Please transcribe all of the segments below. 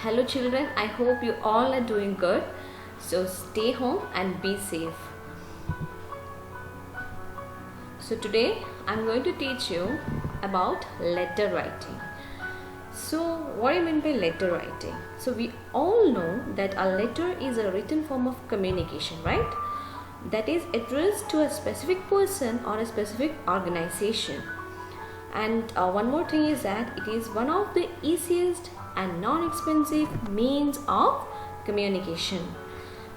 Hello children, I hope you all are doing good. So stay home and be safe. So today I'm going to teach you about letter writing. So what do you mean by letter writing? So we all know that a letter is a written form of communication, right? That is addressed to a specific person or a specific organization. And one more thing is that it is one of the easiest and non-expensive means of communication.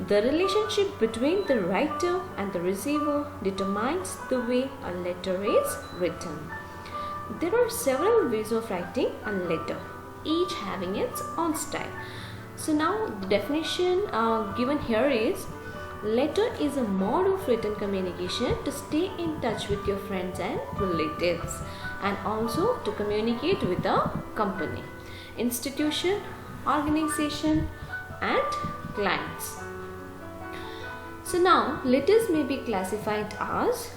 The relationship between the writer and the receiver determines the way a letter is written. There are several ways of writing a letter, each having its own style. So now the definition given here is: letter is a mode of written communication to stay in touch with your friends and relatives, and also to communicate with a company, institution, organization, and clients. So now letters may be classified as: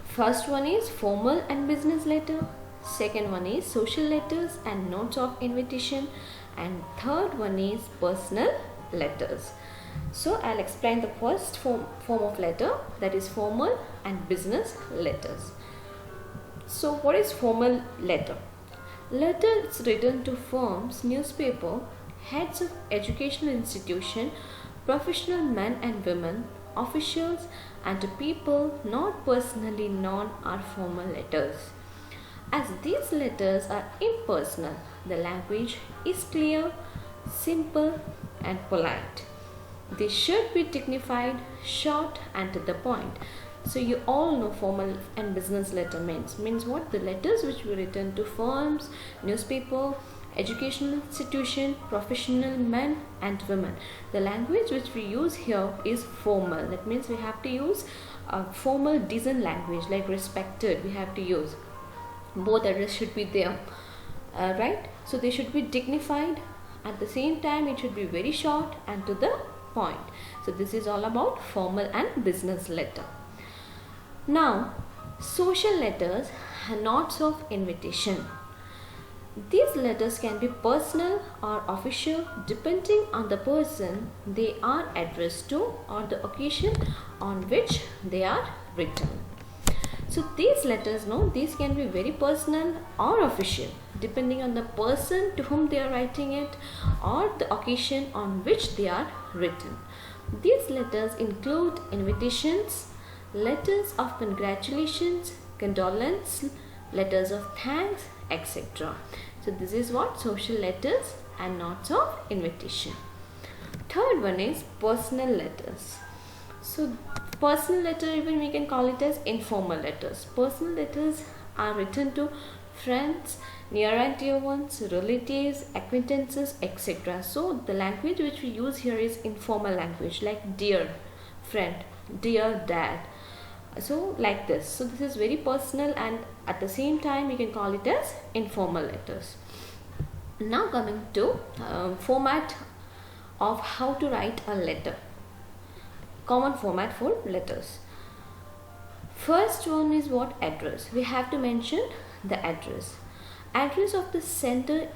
first one is formal and business letter, second one is social letters and notes of invitation, and third one is personal letters. So I'll explain the first form of letter, that is formal and business letters. So what is formal letter? Letters written to firms, newspaper, heads of educational institution, professional men and women, officials, and to people not personally known are formal letters. As these letters are impersonal, the language is clear, simple, and polite. They should be dignified, short, and to the point. So you all know formal and business letter means what? The letters which were written to firms, newspaper, educational institution, professional men and women. The language which we use here is formal. That means we have to use a formal, decent language, like respected. We have to use. Both address should be there, right? So they should be dignified. At the same time, it should be very short and to the point. So this is all about formal and business letter. Now, social letters are notes of invitation. These letters can be personal or official depending on the person they are addressed to or the occasion on which they are written. So these letters, these can be very personal or official depending on the person to whom they are writing it or the occasion on which they are written. These letters include invitations, letters of congratulations, condolence, letters of thanks, etc. So this is what social letters and notes of invitation. Third one is personal letters. So personal letter, even we can call it as informal letters. Personal letters are written to friends, near and dear ones, relatives, acquaintances, etc. So the language which we use here is informal language, like dear friend, dear dad. So like this. So this is very personal, and at the same time we can call it as informal letters. Now coming to format of how to write a letter. Common format for letters. First one is what? Address. We have to mention the address. Address of the sender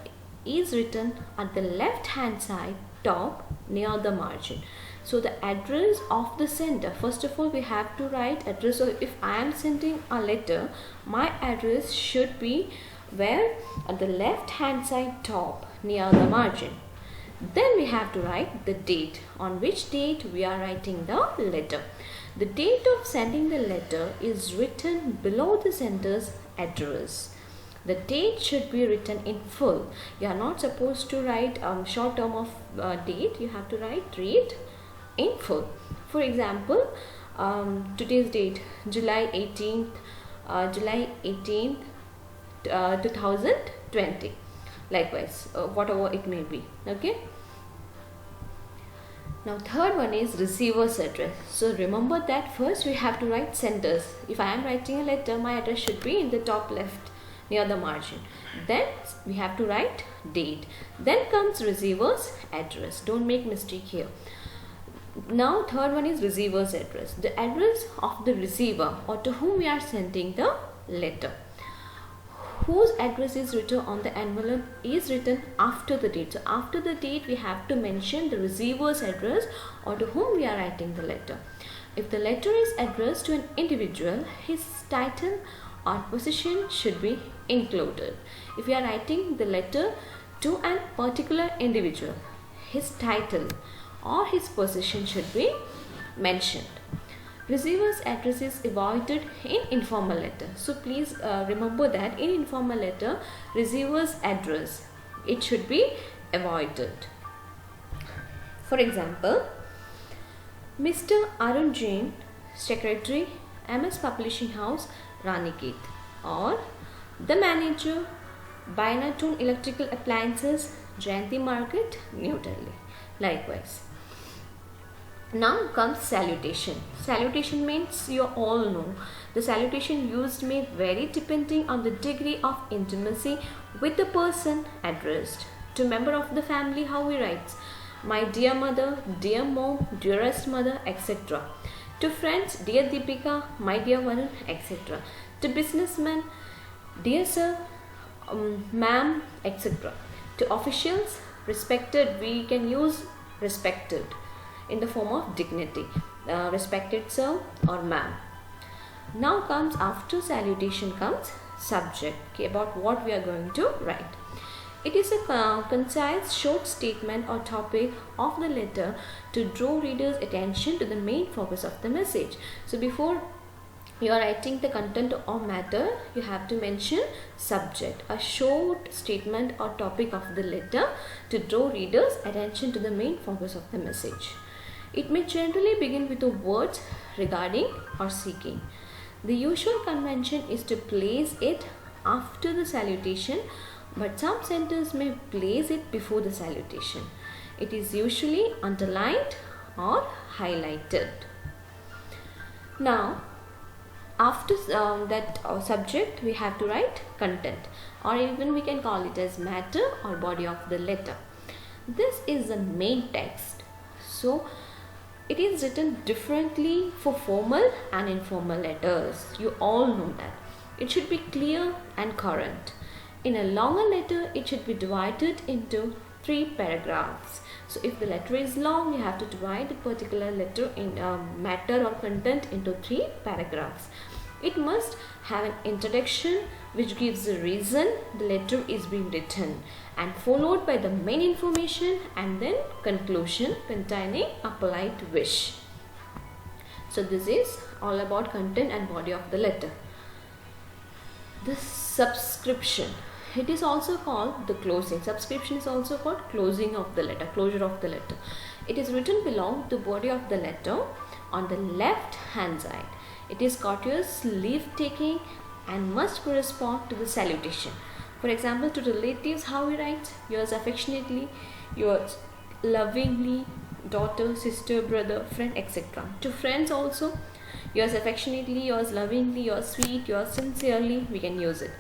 is written at the left hand side top near the margin. So the address of the sender, first of all we have to write address. So if I am sending a letter, my address should be where? At the left hand side top near the margin. Then we have to write the date, on which date we are writing the letter. The date of sending the letter is written below the sender's address. The date should be written in full. You are not supposed to write short term of date. You have to write date in full. For example, today's date, July 18th, 2020. Likewise, whatever it may be. Okay. Now third one is receiver's address. So remember that first we have to write senders. If I am writing a letter, my address should be in the top left near the margin. Then we have to write date. Then comes receiver's address. Don't make mistake here. Now third one is receiver's address. The address of the receiver or to whom we are sending the letter. whose address is written on the envelope is written after the date. So after the date we have to mention the receiver's address or to whom we are writing the letter. If the letter is addressed to an individual, his title or position should be included. If we are writing the letter to a particular individual, his title or his position should be mentioned. Receiver's address is avoided in informal letter. So please remember that in informal letter, receiver's address, it should be avoided. For example, Mr. Arun Jain, Secretary, MS Publishing House, Ranikhet, or the manager, Binatone Electrical Appliances, Jayanti Market, New Delhi. Likewise. Now comes salutation. Salutation means you all know the salutation used may vary depending on the degree of intimacy with the person addressed. To member of the family, how we write, my dear mother, dear mom, dearest mother, etc. To friends, dear Deepika, my dear Varun, etc. To businessmen, dear sir, ma'am, etc. To officials, respected, we can use respected in the form of dignity, respected sir or ma'am. Now comes, after salutation comes subject, okay, about what we are going to write. It is a concise short statement or topic of the letter to draw readers' attention to the main focus of the message. So before you are writing the content or matter, you have to mention subject, a short statement or topic of the letter to draw readers' attention to the main focus of the message. It may generally begin with the words regarding or seeking. The usual convention is to place it after the salutation, but some centers may place it before the salutation. It is usually underlined or highlighted. Now, after that subject, we have to write content, or even we can call it as matter or body of the letter. This is the main text. So, it is written differently for formal and informal letters. You all know that. It should be clear and current. In a longer letter, it should be divided into 3 paragraphs. So if the letter is long, you have to divide the particular letter in matter or content into 3 paragraphs. It must have an introduction which gives the reason the letter is being written, and followed by the main information and then conclusion containing a polite wish. So this is all about content and body of the letter. The subscription, it is also called the closing. Subscription is also called closing of the letter, closure of the letter. It is written below the body of the letter on the left hand side. It is courteous leave taking and must correspond to the salutation. For example, to relatives, how we write? Yours affectionately, yours lovingly, daughter, sister, brother, friend, etc. To friends also, yours affectionately, yours lovingly, yours sweet, yours sincerely, we can use it.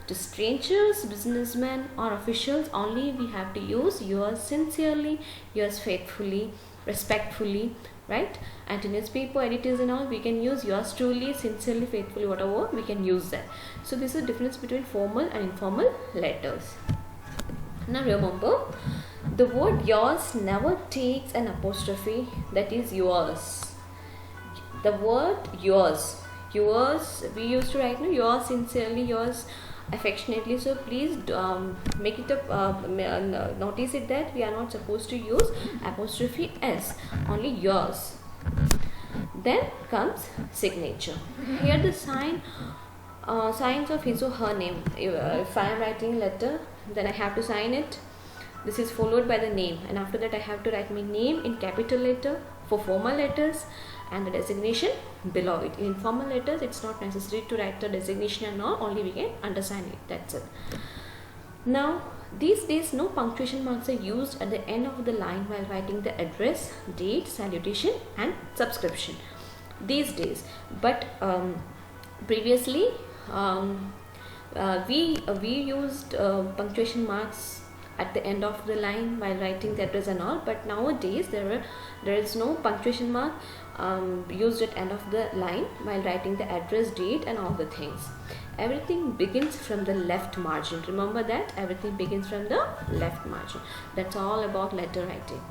To strangers, businessmen or officials, only we have to use yours sincerely, yours faithfully, respectfully, right? And to newspaper editors and all, we can use yours truly, sincerely, faithfully, whatever, we can use that. So this is the difference between formal and informal letters. Now remember, the word yours never takes an apostrophe, that is yours. The word yours, we used to write yours sincerely, yours affectionately. So please make it notice it that we are not supposed to use apostrophe s, only yours. Then comes signature. Here the signs of his or her name. If I am writing letter, then I have to sign it. This is followed by the name, and after that I have to write my name in capital letter for formal letters and the designation below it. In informal letters, it's not necessary to write the designation and all, only we can undersign it, that's it. Now, these days no punctuation marks are used at the end of the line while writing the address, date, salutation and subscription. These days, but previously we used punctuation marks at the end of the line while writing the address and all, but nowadays there is no punctuation mark used at end of the line while writing the address, date and all the things. Everything begins from the left margin. Remember that everything begins from the left margin. That's all about letter writing.